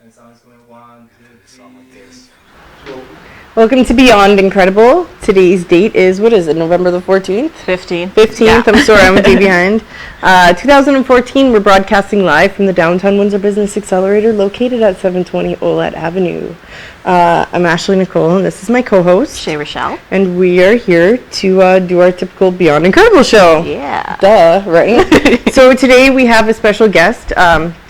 And song's going 1, 2, 3. Like this. Welcome to Beyond Incredible. Today's date is, what is it, November the 14th? 15th. Yeah. I'm sorry, I'm a day behind. 2014, we're broadcasting live from the Downtown Windsor Business Accelerator located at 720 Olette Avenue. I'm Ashley Nicole, and this is my co-host, Shay Rachelle. And we are here to do our typical Beyond Incredible show. Yeah. Duh, right? So today we have a special guest.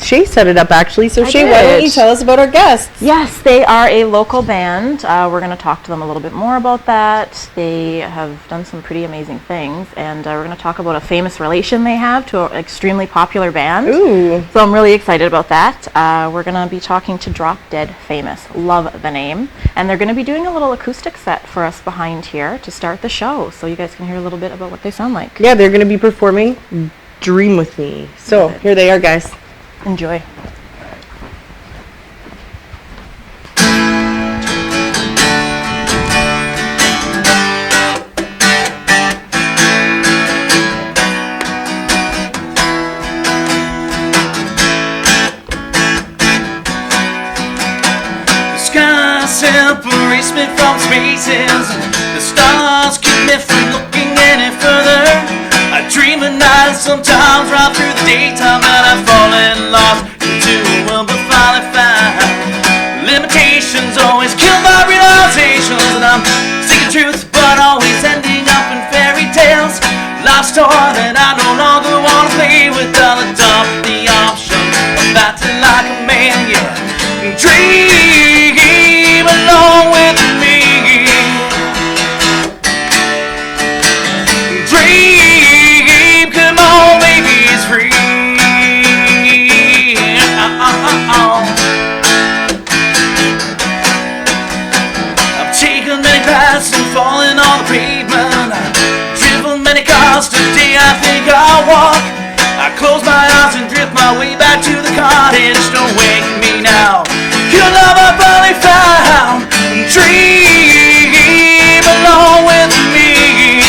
Shay set it up, actually. So Shay, why don't you tell us about our guests? Yes, they are a local band. We're going to talk to them a little bit more about that. They have done some pretty amazing things, and we're going to talk about a famous relation they have to an extremely popular band. Ooh. So I'm really excited about that. We're going to be talking to Drop Dead Famous. Love the name. And they're going to be doing a little acoustic set for us behind here to start the show, so you guys can hear a little bit about what they sound like. Yeah, they're going to be performing Dream With Me. So here they are, guys. Enjoy. Separates me from spaces. The stars keep me from looking any further. I dream at night sometimes, right through the daytime, that I've fallen lost into a world but finally found. Limitations always kill my realizations, and I'm seeking truth but always ending up in fairy tales. Life's toy that I no longer want to play with. I'll adopt the option of acting like a man, yeah. Dream along with me. Dream, come on, baby, it's free. I've taken many paths and fallen on the pavement. I've driven many cars, today I think I'll walk. I close my eyes and drift my way back to the cottage. Don't wake me now. Your love I finally found. Dream along with me.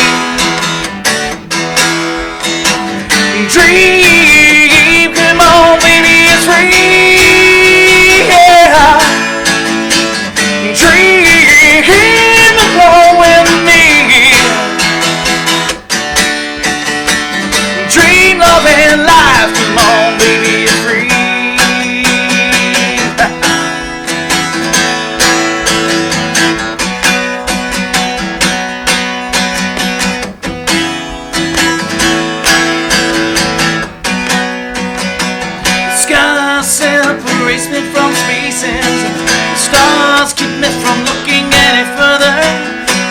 Dream, come on, baby, it's free. Yeah. Dream along with me. Dream, love, and life. Come on, baby, it's free. Separates me from spaces. Stars keep me from looking any further.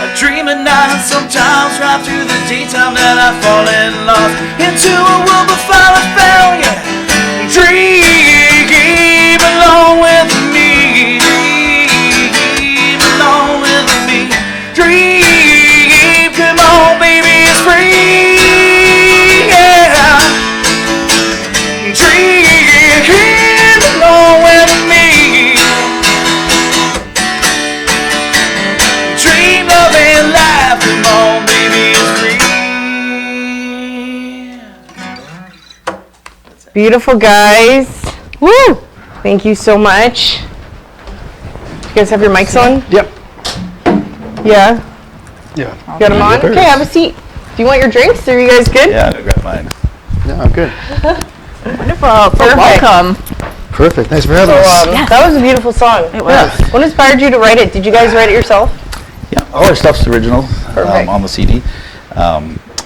I dream at night sometimes, right through the daytime, that I've fallen lost into a world but finally found you. Dream along with me. Dream along with me. Dream, come on, baby, it's free. Yeah. Dream. Beautiful, guys. Woo! Thank you so much. You guys have your mics on? Yep. Yeah? Yeah. You got them on? Okay, have a seat. Do you want your drinks? Are you guys good? Yeah, I grab mine. Yeah, I'm good. Wonderful. So welcome. Perfect. Thanks for having us. Yes. That was a beautiful song. It was. Yeah. What inspired you to write it? Did you guys write it yourself? Yeah, all our stuff's original Perfect. on the CD.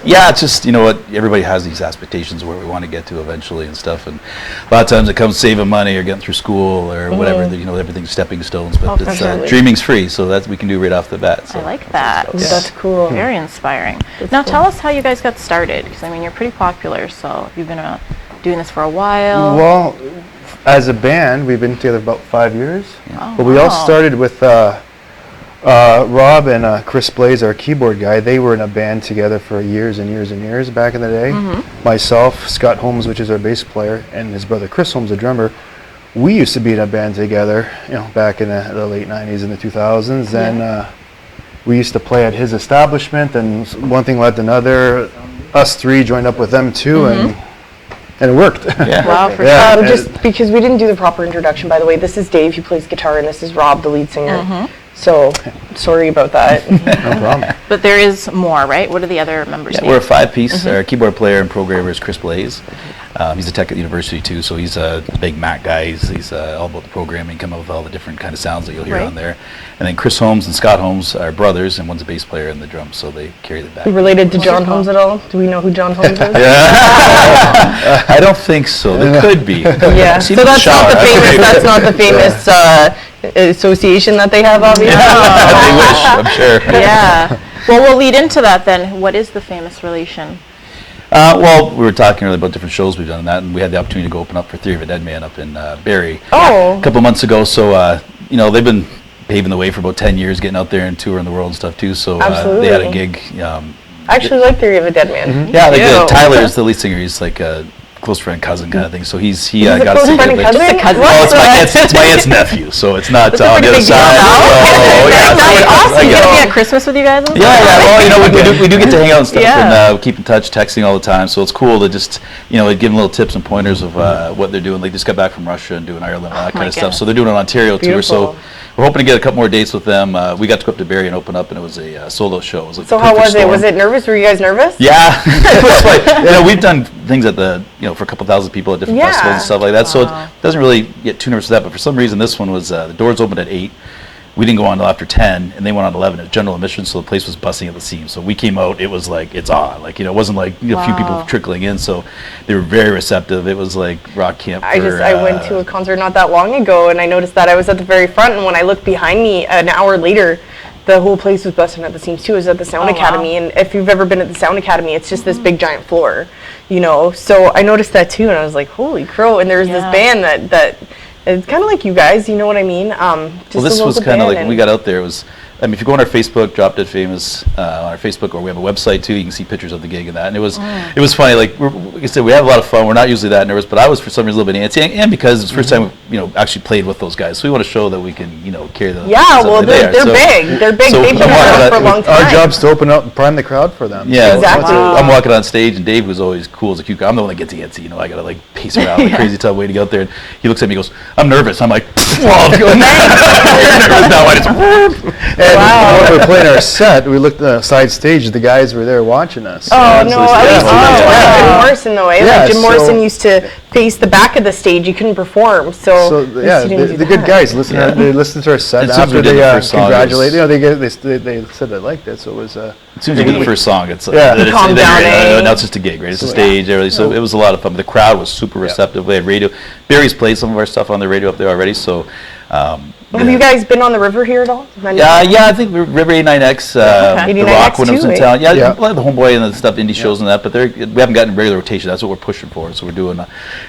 Yeah, it's just, you know what, everybody has these expectations of where we want to get to eventually and stuff, and a lot of times it comes saving money or getting through school or whatever, you know, everything's stepping stones, but it's, dreaming's free, so that we can do right off the bat. So I like that. Yeah. That's cool. Very inspiring. That's Now cool. tell us how you guys got started, because I mean you're pretty popular, so you've been doing this for a while. Well, as a band, we've been together about 5 years. Oh, But we all wow. started with Rob and Chris Blaze, our keyboard guy. They were in a band together for years and years and years back in the day. Myself, Scott Holmes, which is our bass player, and his brother Chris Holmes, the drummer. We used to be in a band together, you know, back in the late 90s and the 2000s. And we used to play at his establishment, and one thing led to another. Us three joined up with them too, and and it worked. Yeah. Wow, for Yeah. sure. Just because we didn't do the proper introduction, by the way, this is Dave, who plays guitar, and this is Rob, the lead singer. So, sorry about that. No problem. But there is more, right? What are the other members' Yeah, names? we're a five-piece. Our keyboard player and programmer is Chris Blaze. He's a tech at university too, so he's a big Mac guy. He's all about the programming, come up with all the different kind of sounds that you'll hear Right. on there. And then Chris Holmes and Scott Holmes are brothers, and one's a bass player and the drums, so they carry the back. You related to John Wonderful. Holmes at all? Do we know who John Holmes is? I don't think so. There could be. Yeah. See So the that's not shower. the famous. That's not the famous association that they have, obviously. They wish, I'm sure. Yeah. Well, we'll lead into that then. What is the famous relation? Well, we were talking earlier about different shows we've done, and we had the opportunity to go open up for Theory of a Dead Man up in Barrie Oh. a couple of months ago. So, they've been paving the way for about 10 years, getting out there and touring the world and stuff too. So they had a Absolutely. gig. I actually like Theory of a Dead Man. Yeah, like Ew. Tyler is the lead singer. He's like a close friend, cousin kind of thing. So he He's a got us close friend and together. cousin? Just a cousin. Well, What? it's my aunt's nephew, so it's not That's a on the pretty other big deal side. now. Oh, yeah, That's so awesome. You I gonna go- be at Christmas with you guys? And Yeah, stuff? well, we do get to hang out and stuff, Yeah. and we keep in touch, texting all the time. So it's cool to just, give them little tips and pointers of what they're doing. They just got back from Russia and doing Ireland and all that my kind of stuff. goodness. So they're doing an Ontario tour. So Beautiful. we're hoping to get a couple more dates with them. We got to go up to Barrie and open up, and it was a solo show. It was like So the how perfect was it? storm. Was it nervous? Were you guys nervous? Yeah, it was like, we've done things at the, for a couple thousand people at different Yeah. festivals and stuff like that. So Wow. it doesn't really get too nervous with that. But for some reason, this one was the doors opened at 8. We didn't go on until after 10, and they went on 11. It was general admission, so the place was busting at the seams. So we came out, it was like it's on. Like it wasn't like a few people Wow. trickling in. So they were very receptive. It was like rock camp. I went to a concert not that long ago, and I noticed that I was at the very front, and when I looked behind me an hour later, the whole place was busting at the seams too. It was at the Sound Oh, wow. Academy, and if you've ever been at the Sound Academy, it's just this big giant floor, So I noticed that too, and I was like, "Holy crow!" And there's this Yeah. band that it's kind of like you guys, you know what I mean? Just Well, this a was local kind of band, like when and- we got out there. It was, if you go on our Facebook, Drop Dead Famous on our Facebook, or we have a website too. You can see pictures of the gig and that. And it was funny. Like I said, we have a lot of fun. We're not usually that nervous, but I was for some reason a little bit antsy, and because it's the first time we actually played with those guys, so we want to show that we can carry the Yeah, stuff well, that they they're are. So- big. They're big. so They've been I'm walking around for a on- long time. Our job's to open up and prime the crowd for them. Yeah, Exactly. I'm walking on stage, and Dave was always cool as a cucumber. I'm the one that gets antsy. I gotta like pace around like crazy, tough waiting out there. And he looks at me, and goes, "I'm nervous." I'm like, "Well, I'm feeling nervous now." I just And when we were playing our set, we looked at the side stage. The guys were there watching us. Oh, Yeah, no, so at it's- least yeah. like Jim Morrison, though, eh? Yeah, Like Jim so- Morrison used to face the back of the stage. You couldn't perform, so So at yeah, least you didn't do the good that. guys listen. Yeah. They listened to our set As soon as we after did they the first song, it was- congratulated. They said they liked it, so it was. As soon as you get the first song, it's like, Yeah. then it's, Calm then down, you're, eh? now it's just a gig, right? It's a So, stage, everything. So it was a lot of fun. But the crowd was super receptive. We had radio. Barry's played some of our stuff on the radio up there already. So, Have you guys been on the river here at all? yeah, I think River 89X, the 89X Rock when it was too, in eh? town. Yeah, Yeah. a lot of the Homeboy and the stuff, indie shows and that. But we haven't gotten regular rotation. That's what we're pushing for. So we're doing.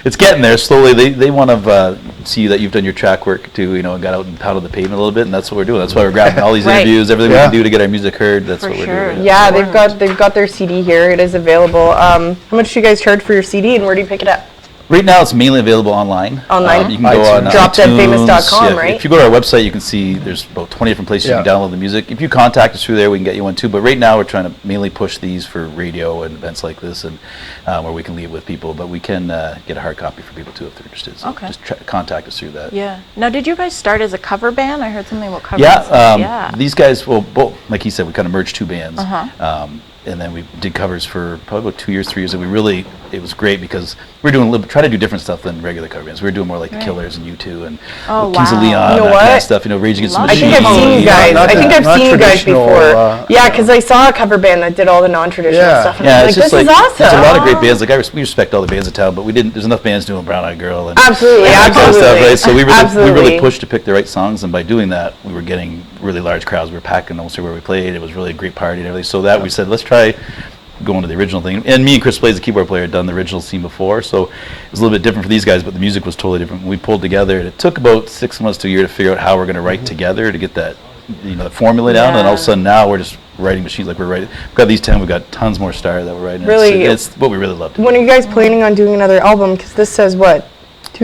It's getting there slowly. They want to see that you've done your track work too, and got out and pounded the pavement a little bit, and that's what we're doing. That's why we're grabbing all these Right. interviews, everything we Yeah. can do to get our music heard. That's For what we're sure. doing. Yeah, Important. they've got their CD here. It is available. How much do you guys charge for your CD, and where do you pick it up? Right now, it's mainly available online. Online? You can go on DropDeadFamous.com, iTunes. right? If you go to our website, you can see there's about 20 different places you can Yeah. download the music. If you contact us through there, we can get you one too. But right now, we're trying to mainly push these for radio and events like this, and where we can leave with people. But we can get a hard copy for people too if they're interested. So Okay. just contact us through that. Yeah. Now, did you guys start as a cover band? I heard something about covers. Yeah, these guys, well, both, like he said, we kind of merged two bands. Uh-huh. And then we did covers for probably about 2 years, 3 years, and it was great because we're doing try to do different stuff than regular cover bands. We're doing more like the Right. Killers and U2 and Oh, Kings of wow. Leon, You know that kind what? of stuff. Rage Against the Love I Machine. think I've seen you Yeah, guys. not I think that- I've not seen you guys traditional, before. Yeah, because I saw a cover band that did all the non-traditional Yeah. stuff, and Yeah, I was it's like, just this like is awesome. there's a lot of great bands. Like we respect all the bands in town, but we didn't. There's enough bands doing Brown Eyed Girl and Absolutely, and that kind of absolutely. stuff, right? So we really Absolutely. pushed to pick the right songs, and by doing that, we were getting really large crowds. We were packing almost everywhere we played. It was really a great party and everything. So that we said, let's try going to the original thing. And me and Chris Blaze, the keyboard player, had done the original scene before, so it was a little bit different for these guys, but the music was totally different. We pulled together, and it took about 6 months to a year to figure out how we're going to write together to get that, the formula down. And all of a sudden now we're just writing machines like we're writing. We've got these 10, we've got tons more stars that we're writing. Really? It's what we really love to do. When are you guys planning on doing another album? Because this says what,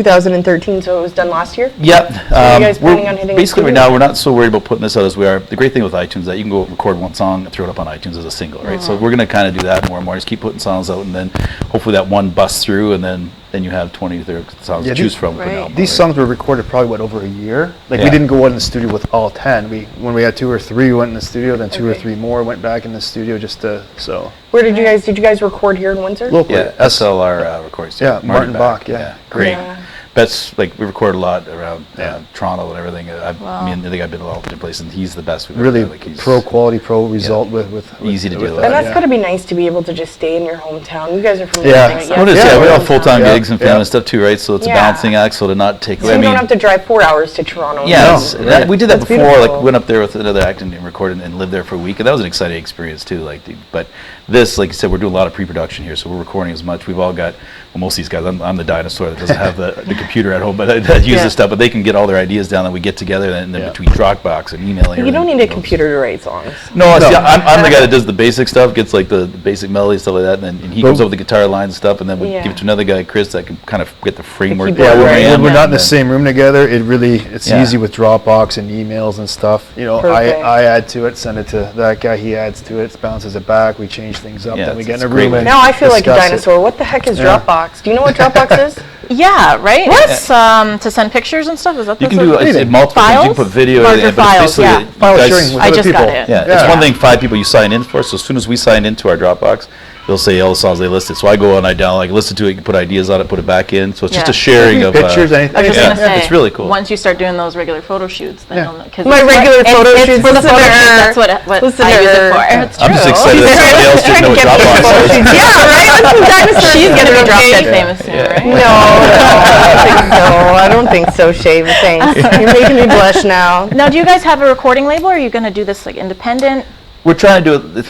2013, so it was done last year? Yep. you guys planning on hitting a basically right studio? now we're not so worried about putting this out as we are. The great thing with iTunes is that you can go record one song and throw it up on iTunes as a single, right? So we're going to kind of do that more and more. Just keep putting songs out, and then hopefully that one busts through, and then you have 20 to 30 songs to choose from. For an album, These right? songs were recorded probably over a year. Like we Yeah. didn't go in the studio with all 10. When we had 2 or 3, we went in the studio. Then 2 or Okay. 3 more went back in the studio just to Where did you guys record here in Windsor? locally. Yeah, SLR recording studio. Yeah, Martin Bach, yeah. Great. Yeah. That's like we record a lot around Yeah. Toronto and everything. I think I've been all over the place, and he's the best we've Really ever had. Like he's pro quality, pro result with Easy to with deal that, with. And that's yeah. got to be nice to be able to just stay in your hometown. You guys are from Yeah. Windsor, right? Well, it is, Yeah, we yeah. all full-time Yeah. gigs and family Yeah. stuff too, right? So it's a Yeah. balancing act, so to not take So away. you I don't mean, have to drive 4 hours to Toronto. yeah, No, it's- right. we did that That's before. beautiful. Like went up there with another act and recorded and lived there for a week, and that was an exciting experience too. But this, like you said, we're doing a lot of pre-production here, so we're recording as much. We've all got, well, most of these guys. I'm the dinosaur that doesn't have the computer at home, but I use this stuff. But they can get all their ideas down, and we get together, and then Yeah. between Dropbox and emailing. You don't need a everything, computer to write songs. No, No. see, I'm the guy that does the basic stuff, gets like the basic melody stuff like that, and then he But- comes up with the guitar lines and stuff, and then we Yeah. give it to another guy, Chris, that can kind of get the framework. keyboard, Yeah, Right. when beforehand, we're not in and the then- same room together, it's Yeah. easy with Dropbox and emails and stuff. Perfect. I add to it, send it to that guy, he adds to it, bounces it back, we change things up, Yeah, then we get in it's a a great room way. and Now I feel like a discuss it. dinosaur. What the heck is Yeah. Dropbox? Do you know what Dropbox is? Yeah, right? What? It's to send pictures and stuff. Is that You that's can do what- it's multiple things. You can Files? put video, Larger in it, but it's files, basically yeah. you File guys- sharing with I other just got people. it. Yeah, Yeah. it's one thing 5 people you sign in for. So as soon as we sign into our Dropbox, they'll say all the songs they listed. So I go and I download, listen to it, you can put ideas on it, put it back in. So it's just Yeah. a sharing of Pictures, anything. I was just Yeah. gonna say, It's really cool. Once you start doing those regular photo shoots, then Yeah. you'll know. 'Cause My it's regular it's- photo it's shoots, for the listen photo to shoots. her. That's what Listen I to use it her. for. It's I'm just true. excited that somebody else didn't know what Dropbox was. Yeah, right? Let's do dinosaurs. She's gonna be drop dead Okay. famous soon, right? No, I don't think so, Shay, but thanks. You're making me blush now. Now, do you guys have a recording label, or are you gonna do this like independent? We're trying to do it,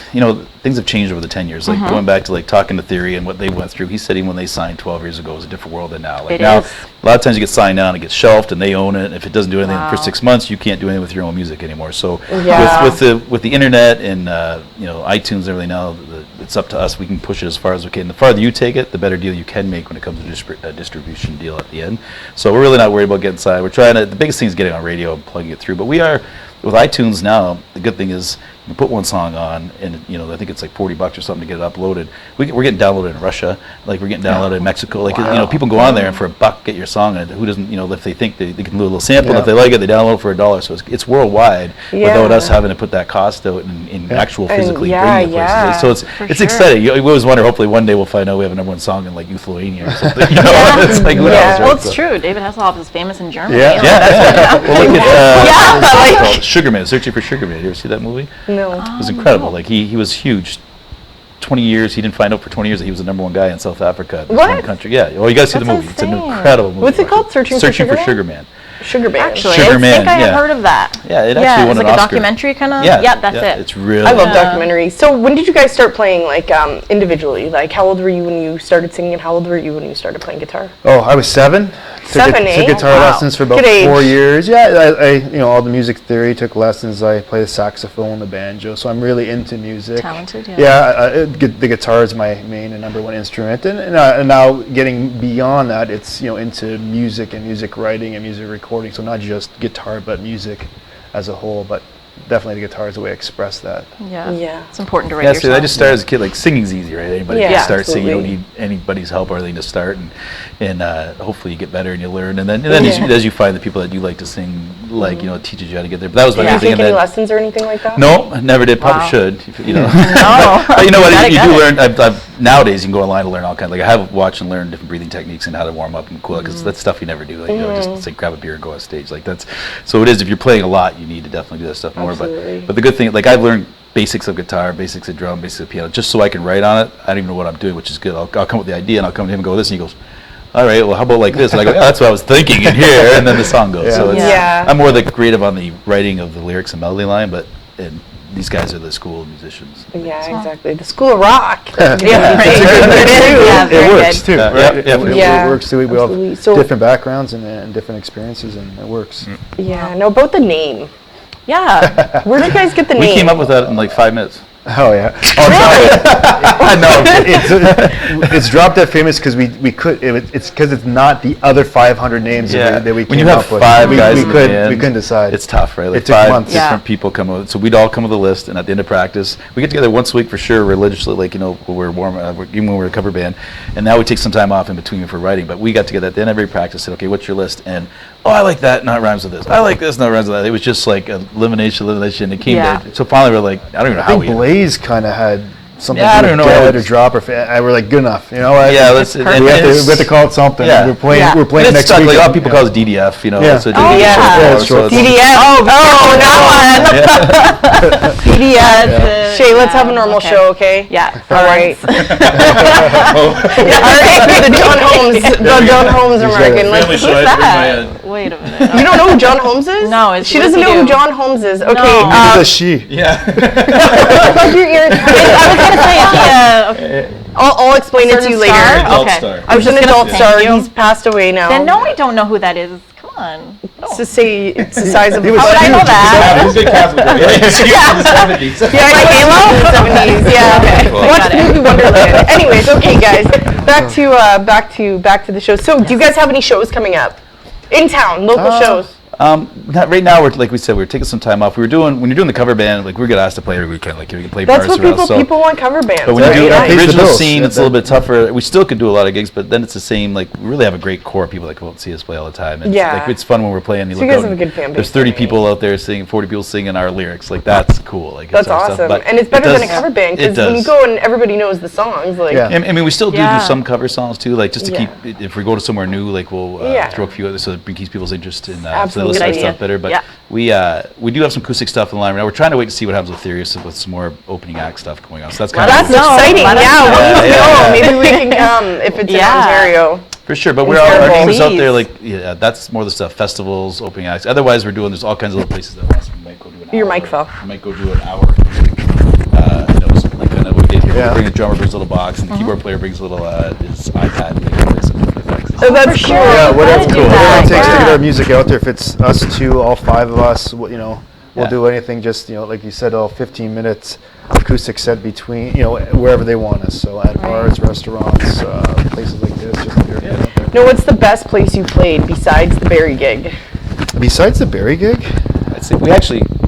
things have changed over the 10 years. Mm-hmm. Like going back to like talking to Theory and what they went through. He said even when they signed 12 years ago, it was a different world than now. Like It now, is. a lot of times you get signed down, it gets shelved, and they own it. And if it doesn't do anything for Wow. 6 months, you can't do anything with your own music anymore. So Yeah. with the internet and iTunes and everything now, it's up to us. We can push it as far as we can. The farther you take it, the better deal you can make when it comes to a distribution deal at the end. So we're really not worried about getting signed. We're trying to. The biggest thing is getting on radio and plugging it through. But we are. With iTunes now, the good thing is you put one song on, and I think it's like $40 or something to get it uploaded. We're getting downloaded in Russia, like we're getting downloaded in Mexico. Like people go on there and for $1 get your song, and who doesn't? If they think they can do a little sample, and Yeah. if they like it, they download it for $1. So it's worldwide without Yeah. us having to put that cost out in actual And physically yeah, bringing it places. yeah. So it's sure. exciting. We always wonder. Hopefully one day we'll find out we have a #1 song in like Lithuania or something. It's like who knows, Yeah. right? Well, it's So- true. David Hasselhoff is famous in Germany. Yeah. Like, Yeah. Well, look at Yeah, what's it like- called? Sugar Man, Searching for Sugar Man. You ever see that movie? No. It was incredible. Like he was huge. 20 years, he didn't find out for 20 years that he was the #1 guy in South Africa. In this What? one country. Yeah. Well, you got to see the That's movie. It's an insane. incredible movie. What's it Watch called? Searching for Sugar Man? Sugar Man. Sugar Band. Actually, Sugar I Man, think I have yeah. heard of that. Yeah, it actually Yeah, won it's an like a Oscar. documentary kind of. Yeah, that's yeah, it. It's really. I love Yeah. documentaries. So when did you guys start playing, like, individually? Like, how old were you when you started singing, and how old were you when you started playing guitar? Oh, I was 7. Seven, eh? Took guitar Wow. lessons for about Good age. 4 years. Yeah, I all the music theory, took lessons. I play the saxophone, the banjo, so I'm really into music. Talented, yeah. Yeah, the guitar is my main and #1 instrument, and now getting beyond that, it's into music and music writing and music recording. So not just guitar, but music as a whole. But definitely the guitar is the way I express that. Yeah. Yeah. It's important to write Yeah, your so I songs. just started as a kid. Like singing's easy, right? Anybody Yeah, can start singing. You don't absolutely. need anybody's help or anything to start, and hopefully you get better and you learn. And then as you find the people that do like to sing, like it teaches you how to get there. But that was my Did main you thing. take And any then lessons or anything like that? no, I never did. Probably Wow. should. No. But you know what? Gotta You get do it. learn. Nowadays, you can go online and learn all kinds. Like I have watched and learned different breathing techniques and how to warm up and cool. Because that's stuff you never do. Like just like grab a beer and go on stage. Like that's. So it is. If you're playing a lot, you need to definitely do that stuff more. Absolutely. But the good thing, like I've learned basics of guitar, basics of drum, basics of piano, just so I can write on it. I don't even know what I'm doing, which is good. I'll come up with the idea and I'll come to him and go this, and he goes, all right, well, how about like this? And I go, yeah, that's what I was thinking in here, and then the song goes. Yeah. So it's, Yeah. I'm more the creative on the writing of the lyrics and melody line, but these guys are the school musicians. Yeah, exactly. The School of Rock. Yeah, right. Yeah, It very works good. too. Yeah, Right? yeah, It yeah. works too. We Absolutely. have So- different backgrounds and different experiences, and it works. Yeah. Now about the name. Yeah. Where did you guys get the name? We came up with that in like 5 minutes. Oh yeah. No, it's Drop Dead Famous because we could. It's because it's not the other 500 names that we when came you have up with. five guys we in the could band, we couldn't decide. It's tough, right? Like it took five months. different people come with. So we'd all come with a list, and at the end of practice, we get together once a week for sure, religiously. Like when we're warm, even when we're a cover band, and now we take some time off in between for writing. But we got together at the end of every practice, said, okay, what's your list? And I like that, not rhymes with this. I like this, not rhymes with that. It was just like elimination. It came to. So finally, we're like, I don't even know how I think Blaze kind of had something I don't know. Dead or Drop or I were like good enough, you know. Yeah, we have to call it something. Yeah. We're playing next stuck, week. Like, a lot of people call it DDF, you know. Yeah. So DDF. That one. DDF. Shay, let's have a normal show, okay? Yeah. All right. All right. The John Holmes American. Who's that? Wait a minute. You don't know who John Holmes is? No, she doesn't know who John Holmes is. Okay. No. She. Yeah. Plug your ears. I was gonna say, I'll explain it to you later. Okay. I was an adult star. He's passed away now. Then no, I don't know who that is. Come on. To say it's the size of. He was How would I know that? He was a big Catholic guy. Yeah, like Halo. 70s. Yeah. Okay. Watch Movie Wonderland. Anyways, okay, guys, back to the show. So, do you guys have any shows coming up in town? Local shows. Right now, like we said, we're taking some time off. When you're doing the cover band, like we get asked to play every weekend. Like you can play That's parts what around. people want cover bands. But when you do right? the original bills. scene, it's a little bit tougher. We still could do a lot of gigs, but then it's the same. Like we really have a great core of people that come out and see us play all the time. And Yeah. like, it's fun when we're playing. So you guys have a good fan base. There's 30 right? people out there singing, 40 people singing our lyrics. Like that's cool. Like That's it's our awesome, stuff. But and it's better than a does- cover band it because when you does. go and everybody knows the songs, like. Yeah. I mean, we still do Yeah. some cover songs too, like just to Yeah. keep. If we go to somewhere new, like we'll Yeah. throw a few others so it keeps people's interest in so they Absolutely. listen to Good our stuff idea. better. But Yeah. we do have some acoustic stuff in the line right now. We're trying to wait to see what happens with Theory with some more opening act stuff going on. So that's kind That's of exciting. Let us know. Please Yeah. know. Maybe we can come if it's in Ontario. for sure. But our Incredible. name is out there. Please. Like that's more the stuff. Festivals, opening acts. Otherwise, there's all kinds of little places that want us. We might go do an Your hour. mic fell. We might go do an hour. Something like kind of what we did here. Yeah. We bring the drummer brings a little box, and the keyboard player brings a little his iPad. And we can play some effects. Oh, that's sure. cool. Yeah, whatever gotta do it that, takes to get yeah. our music out there. If it's us two, all five of us, we'll Yeah. do anything. Just like you said, all 15 minutes acoustic set between wherever they want us. So at bars, restaurants, places like this. Just get it out there. No, what's the best place you played besides the Barry gig? Besides the Barry gig, I'd say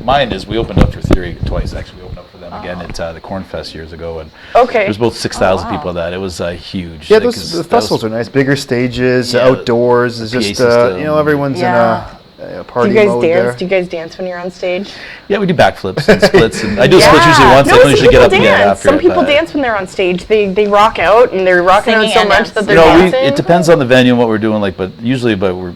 mine is we opened up for Theory twice. Actually, we opened up for them again at the Corn Fest years ago, and Okay. there's both 6,000 wow. people at that. It was huge. yeah, Like, those 'cause the that festivals was- are nice. Bigger stages, Yeah, outdoors. It's PA just system. everyone's Yeah. in a Do party you guys mode dance? there. Do you guys dance when you're on stage? Yeah, we do backflips and splits. And I do splits usually once. I No, don't some usually get people up again dance. after. Some it, people but- dance when they're on stage. They rock out and they're rocking out Singing so and much that dancing. they're No, dancing. it depends on the venue and what we're doing. But we're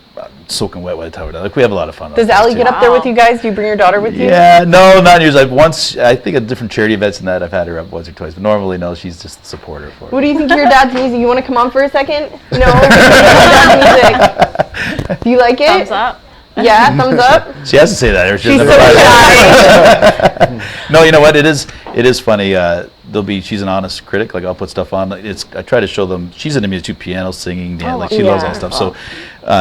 soaking wet by the time we're done. Like we have a lot of fun. Does out Allie there, get too. up there with you guys? Do you bring your daughter with you? Yeah, no, not usually. I think at different charity events and that I've had her up once or twice. But normally, no, she's just a supporter for What it. do you think of your dad's music? You want to come on for a second? No? What do you think of your dad's music? Do you like it? Thumbs up. Yeah, thumbs up. She has to say that. Or She's so never shy. No, you know what? It is funny. She's an honest critic. Like I'll put stuff on. I try to show them. She's into music too, piano, singing, dance. Like she loves all that stuff. So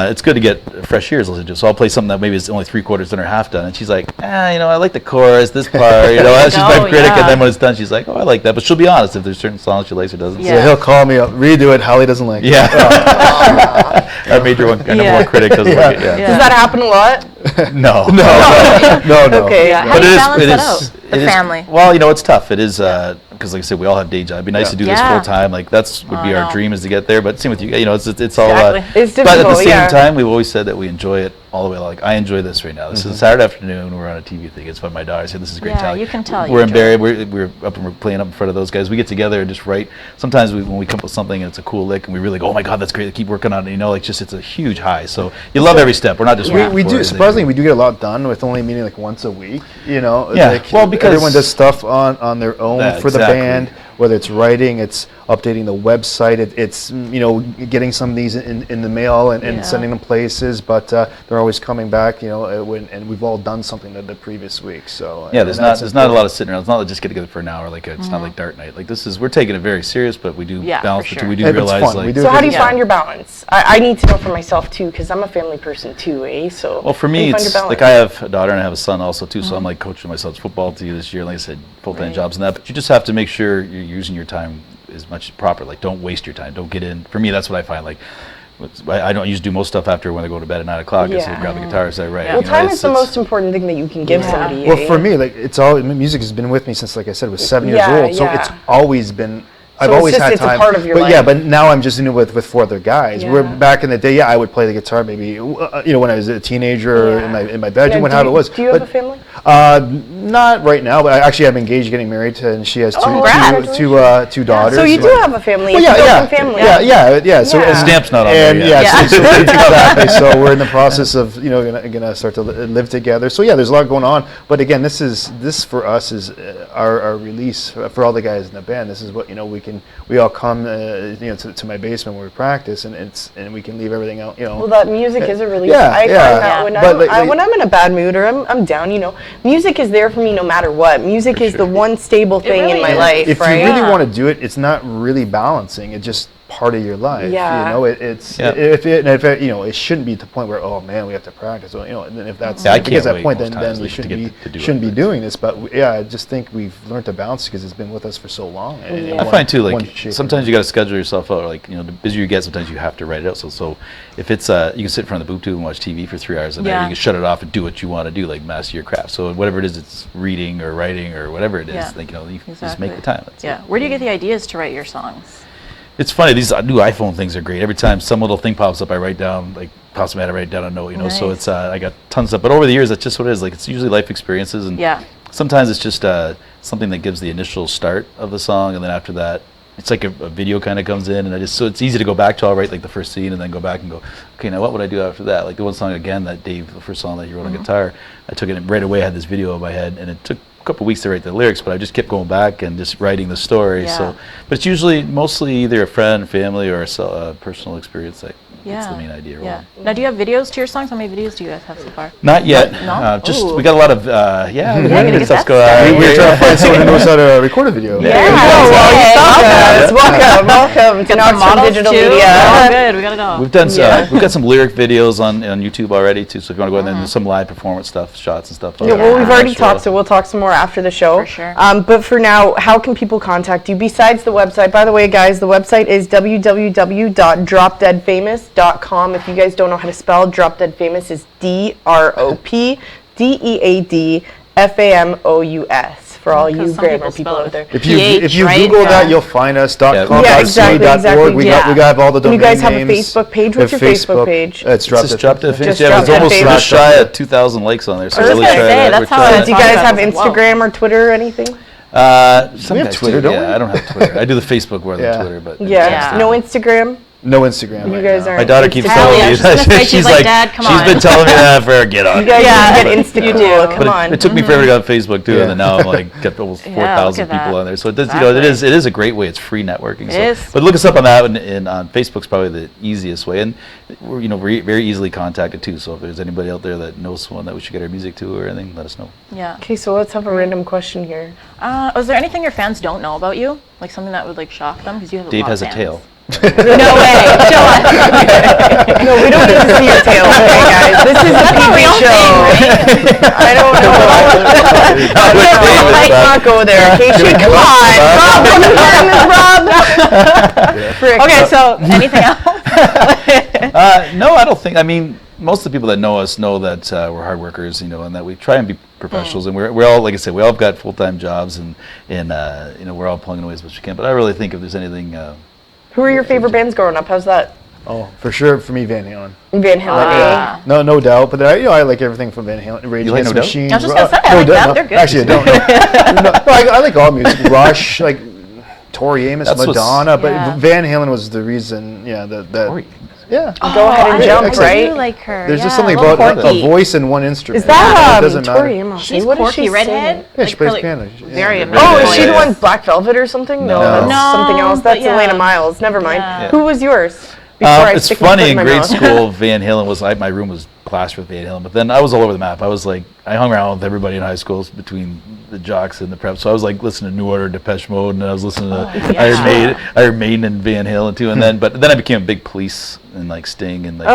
it's good to get fresh ears listened to. So I'll play something that maybe is only 3/4 done or half done, and she's like, I like the chorus, this part. She's my go, critic, yeah. and then when it's done, she's like, I like that. But she'll be honest if there's certain songs she likes or doesn't. Yeah. Yeah, he'll call me up, redo it. Hallie doesn't like it. Yeah. Our number one critic doesn't like it. Yeah. Does that happen a lot? No. No. Okay. Yeah. How But do you it is- balance it that is- out? The it is- family. Well, it's tough. It is because, like I said, we all have day jobs. It'd be nice to do this Yeah. full time. Like would be I our know. dream is to get there. But same with you. It's all. Exactly. It's But at the difficult, same yeah. time, we've always said that we enjoy it all the way. Like I enjoy this right now. This is a Saturday afternoon. We're on a TV thing. It's fun. My daughter said this is great Yeah, talent. you can tell you We're in enjoy Barrie. We're up and we're playing up in front of those guys. We get together and just write. Sometimes when we come up with something and it's a cool lick and we really go, oh my god, that's great. Keep working on it. It's a huge high. So you love every step. We're not just waiting We for do it. surprisingly we do get a lot done with only meeting like once a week. Yeah, well, because- everyone does stuff on their own Yeah, for the exactly. band. whether it's writing, it's updating the website, it's getting some of these in the mail and sending them places, but they're always coming back, and we've all done something the previous week. So there's not a lot of sitting around. It's not like just get together for an hour. Like it's not like dart night. Like we're taking it very serious, but we do balance the two. We do realize like. So how do you find your balance? I need to know for myself too, because I'm a family person too, So well, for me, it's like I have a daughter and I have a son also too, so I'm like coaching my son's football team this year. Like I said, full-time jobs and that, but you just have to make sure you're using your time as much as proper. Like don't waste your time. Don't get in. For me, that's what I find. Like I don't usually do most stuff after when I go to bed at 9 o'clock. I just grab the guitar and say, right. Well, time is the most important thing that you can give somebody. Well, for me, like music has been with me since, like I said, I was 7 years old. So it's always been. I've always had time. It's a part of your life. But now I'm just in it with 4 other guys. Where back in the day, I would play the guitar maybe, when I was a teenager in my bedroom, how it was. Do you have a family? Not right now, but I'm engaged, getting married, and she has two daughters. So you do have a family. Family. Yeah. So Stamp's not on there yet. Exactly. So we're in the process of gonna start to live together. So there's a lot going on. But again, this for us is our release for all the guys in the band. This is what we all come to my basement where we practice, and we can leave everything out. Well, that music is a release. I find that when I'm in a bad mood or I'm down, music is there for me no matter what. Music is the one stable thing in my life. If you really want to do it, it's not really balancing. It's just part of your life. It shouldn't be to the point where we have to practice. And if that's that point, then we shouldn't be doing this. But I just think we've learned to balance because it's been with us for so long. I find too, like sometimes you got to schedule yourself out. Like the busier you get, sometimes you have to write it out. So if it's you can sit in front of the boob tube and watch TV for 3 hours a day. You can shut it off and do what you want to do, like master your craft. So whatever it is, it's reading or writing or whatever it is. Like you just make the time. Where do you get the ideas to write your songs? It's funny, these new iPhone things are great. Every time some little thing pops up, I write down, pops in my head, I write down a note, Nice. So it's, I got tons of stuff. But over the years, that's just what it is. Like, it's usually life experiences. And sometimes it's just something that gives the initial start of the song. And then after that, it's like a video kind of comes in. And so it's easy to go back to, I'll write, the first scene and then go back and go, okay, now what would I do after that? Like, the one song, again, that Dave, the first song that he wrote on guitar, I took it right away, I had this video in my head. And it took a couple weeks to write the lyrics, but I just kept going back and just writing the story. So, but it's usually mostly either a friend, family, or a personal experience. That's the main idea. Now, do you have videos to your songs? How many videos do you guys have so far? Not yet. No? We got a lot of get stuff that going on. We're trying to find someone who knows how to record a video. Welcome to Knoxville Digital Media. Oh, good. We gotta know. We've done we've got some lyric videos on YouTube already too. So if you want to go in there, there's some live performance stuff, shots and stuff. Well, we've already talked, so we'll talk some more after the show. For sure. But for now, how can people contact you besides the website? By the way, guys, the website is www.dropdeadfamous.com. If you guys don't know how to spell, Drop Dead Famous is DROPDEADFAMOUS. For all you grammar people out there. If you Google that, you'll find us. .com, exactly. We have all the domain names. You guys have a Facebook page? What's your Facebook page? It's Drop Dead Famous. Yeah, it's almost just shy of 2,000 likes on there. So really try that's how do you guys have Instagram or Twitter or anything? We have Twitter, don't we? I don't have Twitter. I do the Facebook more than Twitter, but no Instagram. No Instagram. You guys aren't. My daughter keeps telling me. She's like, Dad, come on. She's been telling me that for get on. You guys get Insta-cool. Come on. It took me forever to get on Facebook too, and then now I'm got almost 4,000 people on there. So it does, it is a great way. It's free networking. It is. But look us up on that, and on Facebook's probably the easiest way, and we're very easily contacted too. So if there's anybody out there that knows someone that we should get our music to or anything, let us know. Yeah. Okay, so let's have a random question here. Is there anything your fans don't know about you? Like something that would shock them? Because you have Dave lot has of a fans. tail. No way. Show us. No, we don't need to see your tail today, guys. This is a PB show. I don't know. Let's not go there. Casey, come on. Rob. Okay, so anything else? No, I don't think. I mean, most of the people that know us know that we're hard workers, and that we try and be professionals, and we're all, like I said, we all have got full-time jobs, and we're all plugging away as much as we can. But I really think if there's anything. Who are your favorite bands growing up? How's that? Oh, for sure, for me, Van Halen. Van Halen. No doubt. But I like everything from Van Halen. Rage Against the Machine. I was just gonna say, I like that. They're good. Actually, I don't. I like all music. Rush, Tori Amos, Madonna. But Van Halen was the reason. Yeah. Go ahead and jump, I right? do like her. There's just yeah, something a little about a quirky. voice and one instrument. Is that It doesn't Tori matter. Amos? She's What is quirky, she redhead. Yeah, she like plays curly- piano. Very Yeah. advanced. Oh, is voice. she the one Black Velvet or something? No, No. that's something else. but That's Elena yeah. Miles. Never mind. Yeah. Who was yours? Before I It's stick my foot funny, in my grade mouth. school, Van Halen was, my room was plastered with Van Halen, but then I was all over the map. I was like, I hung around with everybody in high school between the jocks and the prep, so I was like listening to New Order, Depeche Mode, and I was listening to Iron Maiden and Van Halen too, and then I became a big Police and like Sting and like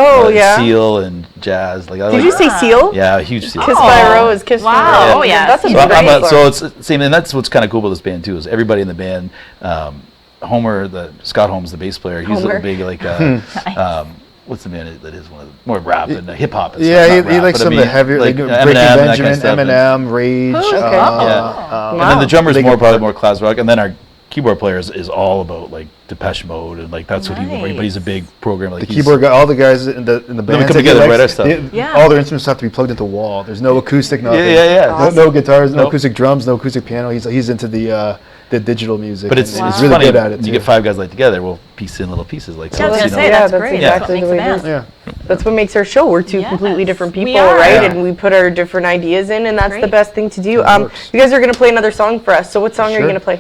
Seal and jazz. Like, Did you say Seal? Yeah, a huge Seal. Kiss by a Rose, Kiss Wow. by a Rose. Oh, yeah. That's a So great song. So it's same, and that's what's kind of cool about this band too, is everybody in the band. Homer, Scott Holmes, the bass player, he's Homer. a big like what's the man that is one of the more rap and hip hop and Yeah, stuff. not he rap, likes but I some of mean, the heavier, like Breaking Eminem and that Benjamin, kind of stuff, and- Eminem, Rage. and then the drummer's probably more class rock, and then our keyboard player is all about like Depeche Mode, and like that's what but he's a big program. Like The keyboard guy, all the guys in the band come together and write our stuff. All their instruments have to be plugged into the wall. There's no acoustic, nothing. Yeah. No guitars, no Nope. acoustic drums, no acoustic piano. He's into the digital music. But it's and he's really really funny. good at it. You get 5 guys like together, we'll piece in little pieces like Yeah, I was this, gonna say, Yeah, that's that's great. exactly That's the what way makes it a band. Yeah. That's what makes our show. We're two Yes, completely different we people, are. right? Yeah. And we put our different ideas in, and that's the Great. best thing to do. works. You guys are going to play another song for us. So what song are you Sure. going to play?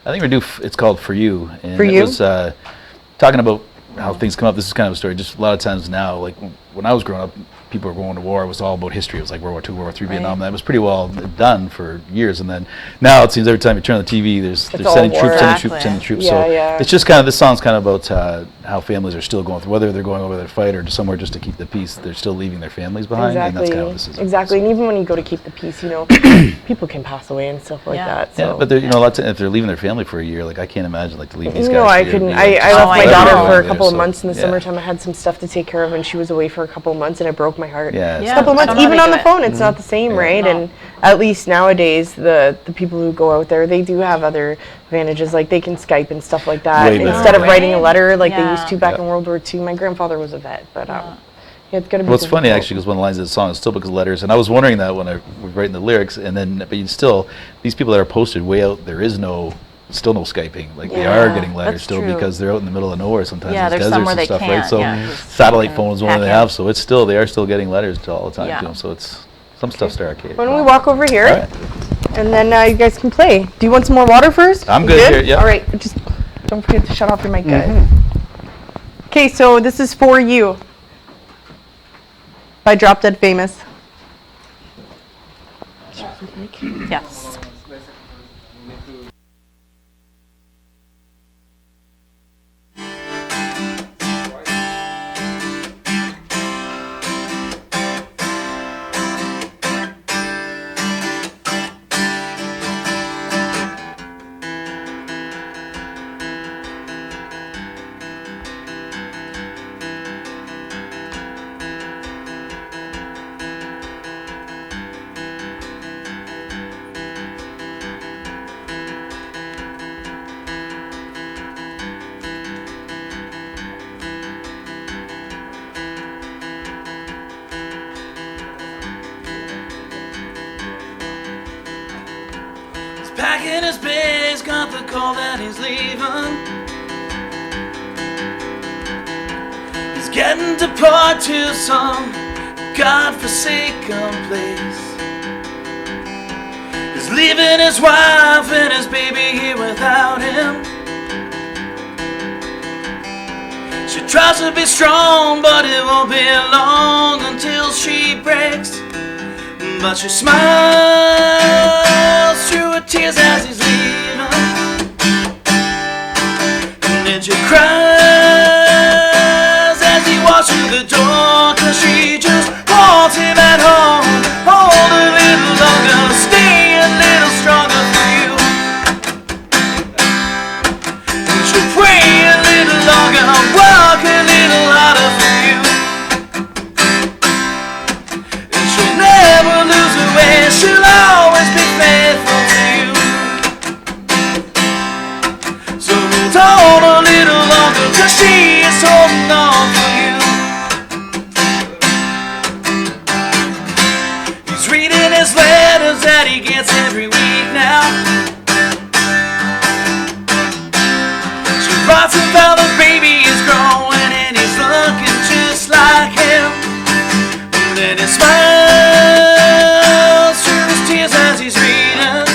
I think we're due. It's called For You, and For it You? was talking about how things come up. This is kind of a story. Just a lot of times now, like when I was growing up, people were going to war. It was all about history. It was like World War II, World War III, Vietnam. That was pretty well done for years. And then now it seems every time you turn on the TV, they're all sending war. troops, Exactly. sending troops. Yeah, So yeah. it's just kind of, this song's kind of about how families are still going through, whether they're going over there to fight or somewhere just to keep the peace. They're still leaving their families behind, and that's kind of what this is. Exactly. And even when you go to keep the peace, people can pass away and stuff like Yeah. that. Yeah, So. but they're, a lot of times, if they're leaving their family for a year, like I can't imagine like to leave these guys. No, for a I year, couldn't. it'd be, like, I left Oh, my I daughter know. for a couple of So, months in the yeah. summertime. I had some stuff to take care of, and she was away for a couple of months, and it broke my heart. Yeah, Yeah. A couple of I months, don't know even how on they the do it. phone, it's not the same, right? No. And at least nowadays, the people who go out there, they do have other advantages, like they can Skype and stuff like that Way better. instead of Right? writing a letter like they Yeah. used to back Yeah. in World War II. My grandfather was a vet, but yeah, it's gonna be. Well, it's funny difficult. actually because one of the lines of the song is still because of letters, and I was wondering that when I was writing the lyrics, and then but you still these people that are posted way out, there is still no Skyping. Like they are Yeah, getting letters that's still true. because they're out in the middle of nowhere sometimes. Yeah, in there's deserts somewhere and they stuff, can't, right? So yeah, just satellite can phones one hack they in. have, so they are still getting letters to all the time Yeah. to them. So it's some stuff's still archaic. Why don't we walk over here, All right. and then you guys can play. Do you want some more water first? I'm You good here, yeah. All right, just don't forget to shut off your mic, guys. Okay, so this is For You by Drop Dead Famous. Yes. He's packing his bags, got the call that he's leaving. He's getting to part to some godforsaken place. He's leaving his wife and his baby here without him. She tries to be strong, but it won't be long until she breaks. But she smiles through her tears as he's leaving, and then she cries as he walks through the door, 'cause she just wants him at home. Hold a little longer, stay a little stronger for you. And she'll pray a little longer, walk a little harder for you. And she'll never lose her way, she'll always be faithful to you. So hold on a little longer, 'cause she is holding on for you. He's reading his letters that he gets every week now. She writes about the baby is growing and he's looking then he smiles through his tears as he's reading,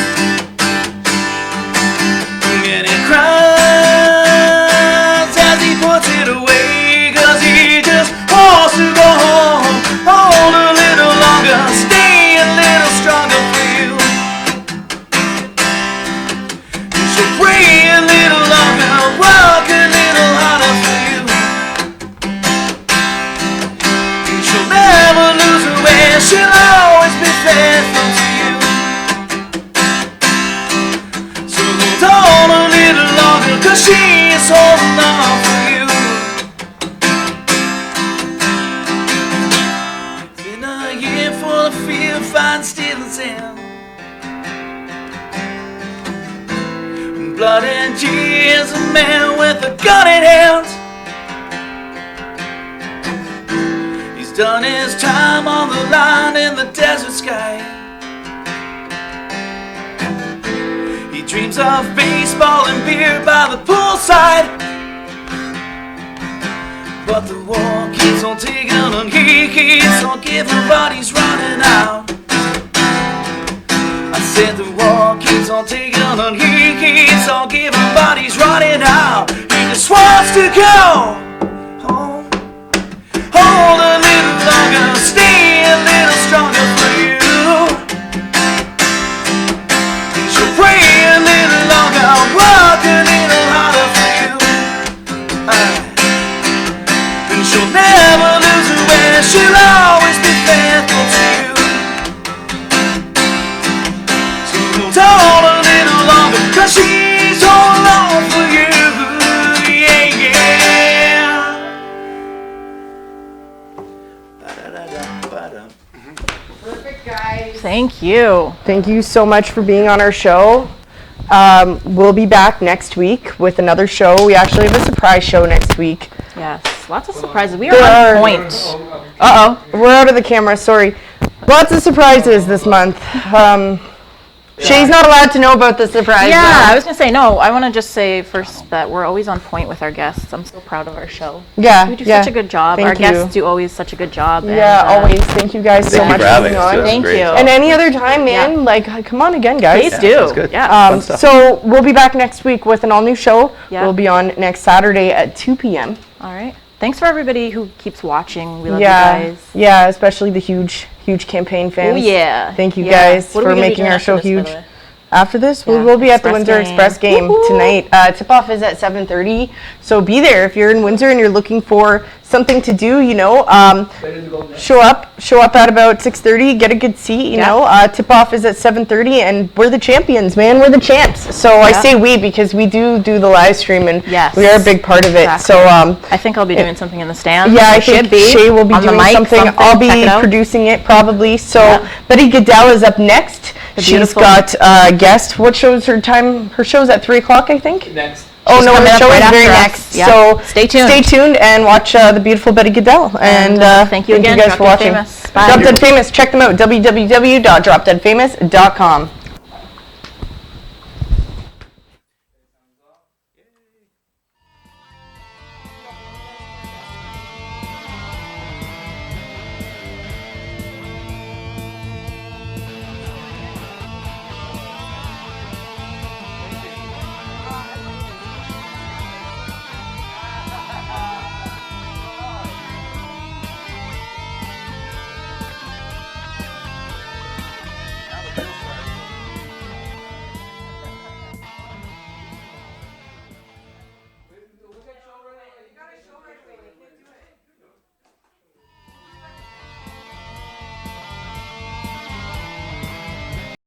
and he cries as he puts it away, 'cause he just wants to go home, hold a little longer, stay a little stronger for you. You should pray a little longer, work a little harder for you. She'll never lose her way, she'll always be faithful to you. So hold on a little longer, 'cause she is holding on for you. It's been a year full of fear, fine, still and sin, blood and tears, a man with a gun in hand. He's done his time on the line in the desert sky. He dreams of baseball and beer by the poolside, but the war keeps on ticking and he keeps on giving, but he's running out. I said the war keeps on ticking and he keeps on giving, but he's running out. He just wants to go home, hold a little longer, stay a little stronger for you. She'll pray a little longer, work a little harder for you. And she'll never lose her way, she'll always be faithful to you. So hold on a little longer, 'cause she's holding on for you. Yeah, yeah. Ba-da-da-da-ba-da. Perfect, guys. Thank you. Thank you so much for being on our show. We'll be back next week with another show. We actually have a surprise show next week. Yes, lots of surprises. We There are on are- point. We're out of the camera, sorry. Lots of surprises this month. Shay's not allowed to know about the surprise. Yeah, though. I was going to say, no, I want to just say first that we're always on point with our guests. I'm so proud of our show. Yeah, We do yeah. such a good job. Thank Our you. guests do always such a good job. Yeah, and, always. Thank you guys so Thank you much for for having being us. on. It was Thank great. you. And any other time, man, Yeah. like, come on again, guys. Please Yeah, do. sounds good. Yeah. Fun stuff. So we'll be back next week with an all-new show. Yeah. We'll be on next Saturday at 2 p.m. All right. Thanks for everybody who keeps watching. We love Yeah, you guys. yeah, especially the huge campaign fans. Oh, yeah. Thank you Yeah. guys What are for we gonna be making doing our after show this, by huge. the way? After this, we Yeah, will be at the Express Windsor game. Express game Woohoo! tonight. Tip-off is at 7:30, so be there if you're in Windsor and you're looking for something to do. Show up at about 6:30, get a good seat. Tip-off is at 7:30, and we're the champions, man. We're the champs. So I say we because we do the live stream, and Yes. we are a big part of it. Exactly. So I think I'll be doing something in the stand. yeah, I should think be. Shay will be on the doing mic, something. I'll Check be it out. producing it probably. So Yeah. Betty Goodell is up next. She's beautiful- got a guest. What show's her time? Her show's at 3 o'clock, I think. Next. Oh She's no, coming her up show right is very after us. next. Yeah. So Stay tuned. Stay tuned and watch the beautiful Betty Goodell. And thank you again, guys Drop for Dead watching. Famous. Bye. Drop Dead Famous. Check them out. www.dropdeadfamous.com.